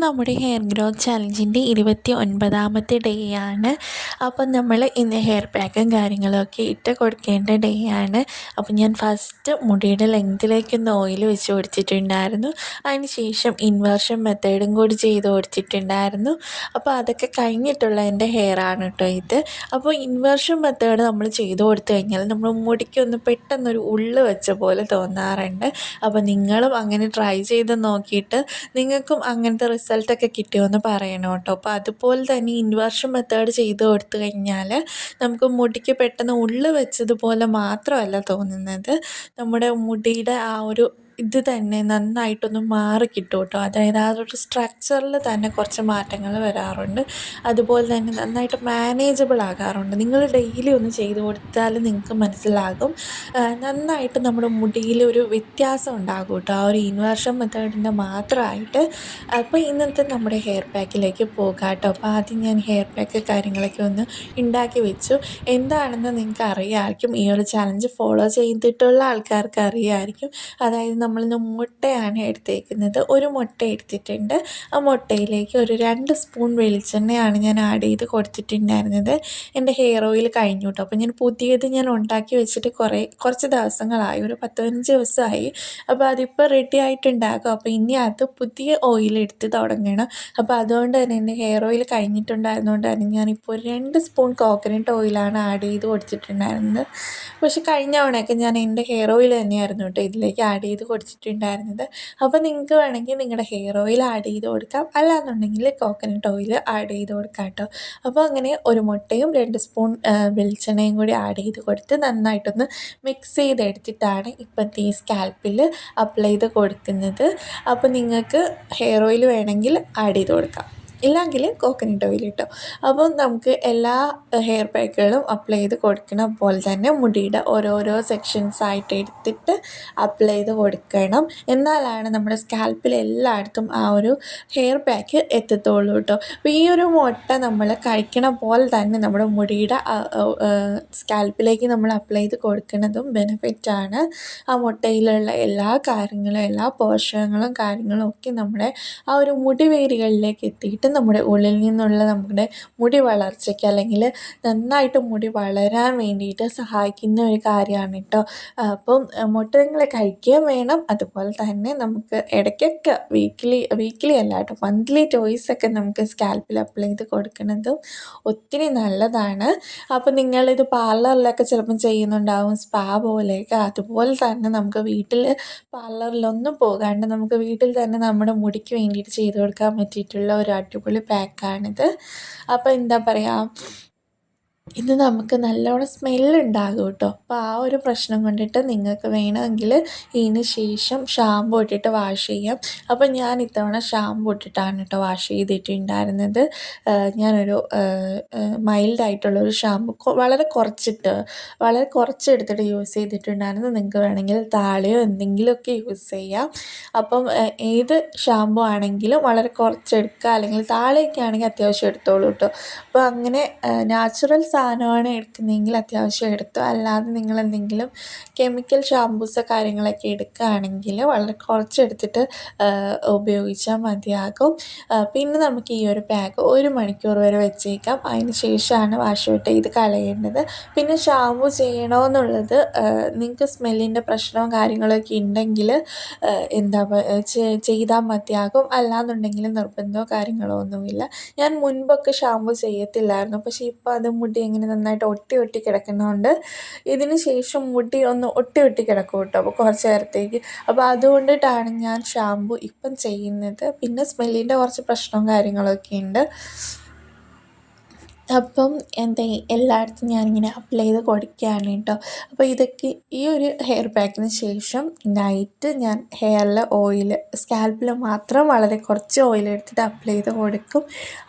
നമ്മുടെ hair growth ചലഞ്ചിൻ്റെ 29ാമത്തെ day ആണ്. അപ്പം നമ്മൾ ഇന്ന് ഹെയർ പാക്കും കാര്യങ്ങളൊക്കെ ഇട്ട് കൊടുക്കേണ്ട ഡേ ആണ്. അപ്പം ഞാൻ ഫസ്റ്റ് മുടിയുടെ ലെങ്തിലേക്കൊന്ന് ഓയിൽ വെച്ച് കൊടുത്തിട്ടുണ്ടായിരുന്നു. അതിന് ശേഷം ഇൻവേർഷൻ മെത്തേഡും കൂടി ചെയ്ത് കൊടുത്തിട്ടുണ്ടായിരുന്നു. അപ്പോൾ അതൊക്കെ കഴിഞ്ഞിട്ടുള്ള എൻ്റെ ഹെയർ ആണ് കേട്ടോ ഇത്. അപ്പോൾ ഇൻവേർഷൻ മെത്തേഡ് നമ്മൾ ചെയ്ത് കൊടുത്തു കഴിഞ്ഞാൽ നമ്മൾ മുടിക്കൊന്ന് പെട്ടെന്നൊരു ഉള്ള് വെച്ച പോലെ തോന്നാറുണ്ട്. അപ്പോൾ നിങ്ങളും അങ്ങനെ ട്രൈ ചെയ്ത് നോക്കിയിട്ട് നിങ്ങൾക്കും അങ്ങനത്തെ റിസൾട്ടൊക്കെ കിട്ടിയോയെന്ന് പറയണം കേട്ടോ. അപ്പോൾ അതുപോലെ തന്നെ ഇൻവേർഷൻ മെത്തേഡ് ചെയ്ത് കൊടുത്തു കഴിഞ്ഞാൽ നമുക്ക് മുടിക്ക് പെട്ടെന്ന് ഉള്ള് വെച്ചതുപോലെ മാത്രമല്ല തോന്നുന്നത്, നമ്മുടെ മുടിയുടെ ആ ഒരു ഇത് തന്നെ നന്നായിട്ടൊന്ന് മാറിക്കിട്ടും കേട്ടോ. അതായത് ആ ഒരു സ്ട്രക്ചറിൽ തന്നെ കുറച്ച് മാറ്റങ്ങൾ വരാറുണ്ട്. അതുപോലെ തന്നെ നന്നായിട്ട് മാനേജബിൾ ആകാറുണ്ട്. നിങ്ങൾ ഡെയിലി ഒന്ന് ചെയ്ത് കൊടുത്താൽ നിങ്ങൾക്ക് മനസ്സിലാകും, നന്നായിട്ട് നമ്മുടെ മുടിയിൽ ഒരു വ്യത്യാസം ഉണ്ടാകും കേട്ടോ, ആ ഒരു ഇൻവേർഷൻ മെത്തേഡിൻ്റെ മാത്രമായിട്ട്. അപ്പോൾ ഇന്നത്തെ നമ്മുടെ ഹെയർ പാക്കിലേക്ക് പോകാം കേട്ടോ. അപ്പോൾ ആദ്യം ഞാൻ ഹെയർ പാക്ക് കാര്യങ്ങളൊക്കെ ഒന്ന് ഉണ്ടാക്കി വെച്ചു. എന്താണെന്ന് നിങ്ങൾക്ക് അറിയാമായിരിക്കും, ഈ ഒരു ചലഞ്ച് ഫോളോ ചെയ്തിട്ടുള്ള ആൾക്കാർക്ക് അറിയാമായിരിക്കും. അതായത് നമ്മളിന്ന് മുട്ടയാണ് എടുത്തേക്കുന്നത്. ഒരു മുട്ട എടുത്തിട്ടുണ്ട്. ആ മുട്ടയിലേക്ക് ഒരു 2 സ്പൂൺ വെളിച്ചെണ്ണയാണ് ഞാൻ ആഡ് ചെയ്ത് കൊടുത്തിട്ടുണ്ടായിരുന്നത്. എൻ്റെ ഹെയർ ഓയിൽ കഴിഞ്ഞു കേട്ടോ. അപ്പോൾ ഞാൻ പുതിയത് ഉണ്ടാക്കി വെച്ചിട്ട് കുറച്ച് ദിവസങ്ങളായി, ഒരു 10-15 ദിവസമായി. അപ്പോൾ അതിപ്പോൾ റെഡി ആയിട്ടുണ്ടാകും. അപ്പോൾ ഇനി അത് പുതിയ ഓയിൽ എടുത്ത് തുടങ്ങണം. അപ്പോൾ അതുകൊണ്ട് തന്നെ എൻ്റെ ഹെയർ ഓയിൽ കഴിഞ്ഞിട്ടുണ്ടായിരുന്നതുകൊണ്ട് തന്നെ ഞാനിപ്പോൾ ഒരു 2 സ്പൂൺ കോക്കനട്ട് ഓയിലാണ് ആഡ് ചെയ്ത് കൊടുത്തിട്ടുണ്ടായിരുന്നത്. പക്ഷെ കഴിഞ്ഞ തവണയൊക്കെ ഞാൻ എൻ്റെ ഹെയർ ഓയിൽ തന്നെയായിരുന്നു കേട്ടോ ഇതിലേക്ക് ആഡ് ചെയ്ത് കൊടുത്തിട്ടുണ്ടായിരുന്നത്. അപ്പോൾ നിങ്ങൾക്ക് വേണമെങ്കിൽ നിങ്ങളുടെ ഹെയർ ഓയിൽ ആഡ് ചെയ്ത് കൊടുക്കാം, അല്ലാന്നുണ്ടെങ്കിൽ കോക്കനട്ട് ഓയിൽ ആഡ് ചെയ്ത് കൊടുക്കാം കേട്ടോ. അപ്പോൾ അങ്ങനെ ഒരു മുട്ടയും 2 സ്പൂൺ വെളിച്ചെണ്ണയും കൂടി ആഡ് ചെയ്ത് കൊടുത്ത് നന്നായിട്ടൊന്ന് മിക്സ് ചെയ്തെടുത്തിട്ടാണ് ഇപ്പോഴത്തെ ഈ സ്കാൽപ്പിൽ അപ്ലൈ ചെയ്ത് കൊടുക്കുന്നത്. അപ്പോൾ നിങ്ങൾക്ക് ഹെയർ ഓയിൽ വേണമെങ്കിൽ ആഡ് ചെയ്ത് കൊടുക്കാം, ഇല്ലെങ്കിൽ കോക്കനട്ട് ഓയിൽ കേട്ടോ. അപ്പോൾ നമുക്ക് എല്ലാ ഹെയർ പാക്കുകളും അപ്ലൈ ചെയ്ത് കൊടുക്കണ പോലെ തന്നെ മുടിയുടെ ഓരോരോ സെക്ഷൻസ് ആയിട്ട് എടുത്തിട്ട് അപ്ലൈ ചെയ്ത് കൊടുക്കണം. എന്നാലാണ് നമ്മുടെ സ്കാൽപ്പിൽ എല്ലായിടത്തും ആ ഒരു ഹെയർ പാക്ക് എത്തത്തുള്ളൂ കേട്ടോ. അപ്പോൾ ഈ ഒരു മുട്ട നമ്മൾ കഴിക്കണ പോലെ തന്നെ നമ്മുടെ മുടിയുടെ സ്കാൽപ്പിലേക്ക് നമ്മൾ അപ്ലൈ ചെയ്ത് കൊടുക്കുന്നതും ബെനിഫിറ്റാണ്. ആ മുട്ടയിലുള്ള എല്ലാ കാര്യങ്ങളും, എല്ലാ പോഷകങ്ങളും കാര്യങ്ങളും ഒക്കെ നമ്മുടെ ആ ഒരു മുടിവേരുകളിലേക്ക് എത്തിയിട്ട് നമ്മുടെ ഉള്ളിൽ നിന്നുള്ള നമ്മുടെ മുടി വളർച്ചയ്ക്ക്, അല്ലെങ്കിൽ നന്നായിട്ട് മുടി വളരാൻ വേണ്ടിയിട്ട് സഹായിക്കുന്ന ഒരു കാര്യമാണ് കേട്ടോ. അപ്പം മുട്ട നിങ്ങൾ കഴിക്കുകയും വേണം. അതുപോലെ തന്നെ നമുക്ക് ഇടയ്ക്കൊക്കെ വീക്ക്ലി അല്ല കേട്ടോ, മന്ത്ലി ടോയ്സൊക്കെ നമുക്ക് സ്കാൽപ്പിൽ അപ്ലൈ ചെയ്ത് കൊടുക്കുന്നതും ഒത്തിരി നല്ലതാണ്. അപ്പോൾ നിങ്ങളിത് പാർലറിലൊക്കെ ചിലപ്പം ചെയ്യുന്നുണ്ടാവും, സ്പാ പോലെയൊക്കെ. അതുപോലെ തന്നെ നമുക്ക് വീട്ടിൽ പാർലറിലൊന്നും പോകാണ്ട് നമുക്ക് വീട്ടിൽ തന്നെ നമ്മുടെ മുടിക്ക് വേണ്ടിയിട്ട് ചെയ്ത് കൊടുക്കാൻ പറ്റിയിട്ടുള്ള ഒരു അടിപൊളി പാക്കാണിത്. അപ്പോൾ എന്താ പറയുക, ഇത് നമുക്ക് നല്ലോണം സ്മെല്ലുണ്ടാകും കേട്ടോ. അപ്പോൾ ആ ഒരു പ്രശ്നം കൊണ്ടിട്ട് നിങ്ങൾക്ക് വേണമെങ്കിൽ ഇതിന് ശേഷം ഷാമ്പു ഇട്ടിട്ട് വാഷ് ചെയ്യാം. അപ്പോൾ ഞാൻ ഇത്തവണ ഷാമ്പു ഇട്ടിട്ടാണ് കേട്ടോ വാഷ് ചെയ്തിട്ടുണ്ടായിരുന്നത്. ഞാനൊരു മൈൽഡായിട്ടുള്ളൊരു ഷാമ്പു വളരെ കുറച്ചെടുത്തിട്ട് യൂസ് ചെയ്തിട്ടുണ്ടായിരുന്നു. നിങ്ങൾക്ക് വേണമെങ്കിൽ താളിയോ എന്തെങ്കിലുമൊക്കെ യൂസ് ചെയ്യാം. അപ്പം ഏത് ഷാമ്പു ആണെങ്കിലും വളരെ കുറച്ചെടുക്കുക, അല്ലെങ്കിൽ താളിയൊക്കെ ആണെങ്കിൽ അത്യാവശ്യം എടുത്തോളൂ കേട്ടോ. അപ്പോൾ അങ്ങനെ നാച്ചുറൽ സാധനമാണ് എടുക്കുന്നതെങ്കിൽ അത്യാവശ്യം എടുത്തു. അല്ലാതെ നിങ്ങളെന്തെങ്കിലും കെമിക്കൽ ഷാമ്പൂസോ കാര്യങ്ങളൊക്കെ എടുക്കുകയാണെങ്കിൽ വളരെ കുറച്ചെടുത്തിട്ട് ഉപയോഗിച്ചാൽ മതിയാകും. പിന്നെ നമുക്ക് ഈ ഒരു പാക്ക് 1 മണിക്കൂർ വരെ വെച്ചേക്കാം. അതിന് ശേഷമാണ് വാഷ് ഔട്ട് ചെയ്ത് കളയേണ്ടത്. പിന്നെ ഷാമ്പു ചെയ്യണമെന്നുള്ളത് നിങ്ങൾക്ക് സ്മെല്ലിൻ്റെ പ്രശ്നവും കാര്യങ്ങളൊക്കെ ഉണ്ടെങ്കിൽ ചെയ്താൽ മതിയാകും. അല്ലാന്നുണ്ടെങ്കിൽ നിർബന്ധമോ കാര്യങ്ങളോ ഒന്നുമില്ല. ഞാൻ മുൻപൊക്കെ ഷാമ്പു ചെയ്യത്തില്ലായിരുന്നു, പക്ഷേ ഇപ്പോൾ അത് മുടി ഇങ്ങനെ നന്നായിട്ട് ഒട്ടി കിടക്കുന്നതുകൊണ്ട് ഇതിന് ശേഷം മുടി ഒന്ന് ഒട്ടി കിടക്കും കേട്ടോ, അപ്പോൾ കുറച്ച് നേരത്തേക്ക്. അപ്പോൾ അതുകൊണ്ടിട്ടാണ് ഞാൻ ഷാമ്പു ഇപ്പം ചെയ്യുന്നത്. പിന്നെ സ്മെല്ലിൻ്റെ കുറച്ച് പ്രശ്നവും കാര്യങ്ങളൊക്കെ ഉണ്ട്. അപ്പം എല്ലായിടത്തും ഞാനിങ്ങനെ അപ്ലൈ ചെയ്ത് കൊടുക്കുകയാണ് കേട്ടോ. അപ്പോൾ ഇതൊക്കെ ഈ ഒരു ഹെയർ പാക്കിന് ശേഷം നൈറ്റ് ഞാൻ ഹെയറിൽ സ്കാൽപ്പിൽ മാത്രം വളരെ കുറച്ച് ഓയിൽ എടുത്തിട്ട് അപ്ലൈ ചെയ്ത് കൊടുക്കും.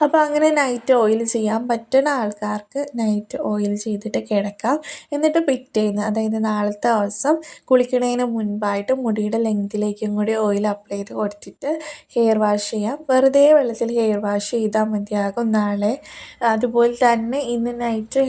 അപ്പോൾ അങ്ങനെ നൈറ്റ് ഓയിൽ ചെയ്യാൻ പറ്റുന്ന ആൾക്കാർക്ക് നൈറ്റ് ഓയിൽ ചെയ്തിട്ട് കിടക്കാം. എന്നിട്ട് പിറ്റേന്ന്, അതായത് നാളത്തെ ദിവസം കുളിക്കുന്നതിന് മുൻപായിട്ട് മുടിയുടെ ലെങ്തിലേക്കും കൂടി ഓയിൽ അപ്ലൈ ചെയ്ത് കൊടുത്തിട്ട് ഹെയർ വാഷ് ചെയ്യാം. വെറുതെ വെള്ളത്തിൽ ഹെയർ വാഷ് ചെയ്താൽ മതിയാകും നാളെ. അതുപോലെ അതുപോലെ തന്നെ ഇന്ന് നൈറ്റ്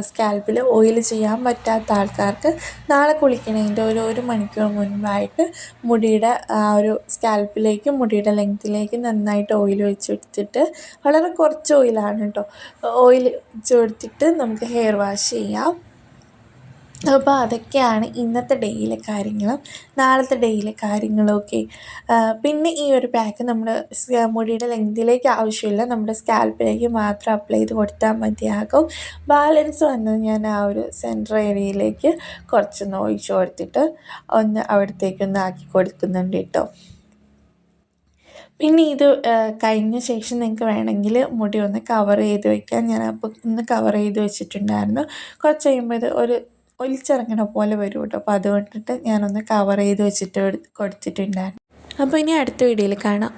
സ്കാൽപ്പിൽ ഓയിൽ ചെയ്യാൻ പറ്റാത്ത ആൾക്കാർക്ക് നാളെ കുളിക്കണതിൻ്റെ ഒരു മണിക്കൂർ മുൻപായിട്ട് മുടിയുടെ ആ ഒരു സ്കാൽപ്പിലേക്ക് മുടിയുടെ ലെങ്ത്തിലേക്ക് നന്നായിട്ട് ഓയിൽ ഒഴിച്ച് കൊടുത്തിട്ട്, വളരെ കുറച്ച് ഓയിലാണ് കേട്ടോ, ഓയിൽ ഒഴിച്ച് കൊടുത്തിട്ട് നമുക്ക് ഹെയർ വാഷ് ചെയ്യാം. അപ്പോൾ അതൊക്കെയാണ് ഇന്നത്തെ ഡേയിലെ കാര്യങ്ങളും നാളത്തെ ഡേയിലെ കാര്യങ്ങളൊക്കെ. പിന്നെ ഈ ഒരു പാക്ക് നമ്മുടെ മുടിയുടെ ലെങ്തിലേക്ക് ആവശ്യമില്ല, നമ്മുടെ സ്കാൽപ്പിലേക്ക് മാത്രം അപ്ലൈ ചെയ്ത് കൊടുത്താൽ മതിയാകും. ബാലൻസ് വന്നത് ഞാൻ ആ ഒരു സെൻറ്റർ ഏരിയയിലേക്ക് കുറച്ചൊന്ന് ഒഴിച്ച് കൊടുത്തിട്ട് അവിടത്തേക്കൊന്ന് ആക്കി കൊടുക്കുന്നുണ്ട് കേട്ടോ. പിന്നെ ഇത് കഴിഞ്ഞ ശേഷം നിങ്ങൾക്ക് വേണമെങ്കിൽ മുടി ഒന്ന് കവർ ചെയ്ത് വയ്ക്കാം. ഞാനപ്പോൾ ഒന്ന് കവർ ചെയ്ത് വെച്ചിട്ടുണ്ടായിരുന്നു. കുറച്ച് കഴിയുമ്പോൾ ഇത് ഒലിച്ചിറങ്ങണ പോലെ വരും കേട്ടോ. അപ്പോൾ അതുകൊണ്ടിട്ട് ഞാനൊന്ന് കവർ ചെയ്ത് വെച്ചിട്ട് കൊടുത്തിട്ടുണ്ടായിരുന്നു. അപ്പോൾ ഇനി അടുത്ത വീഡിയോയിൽ കാണാം.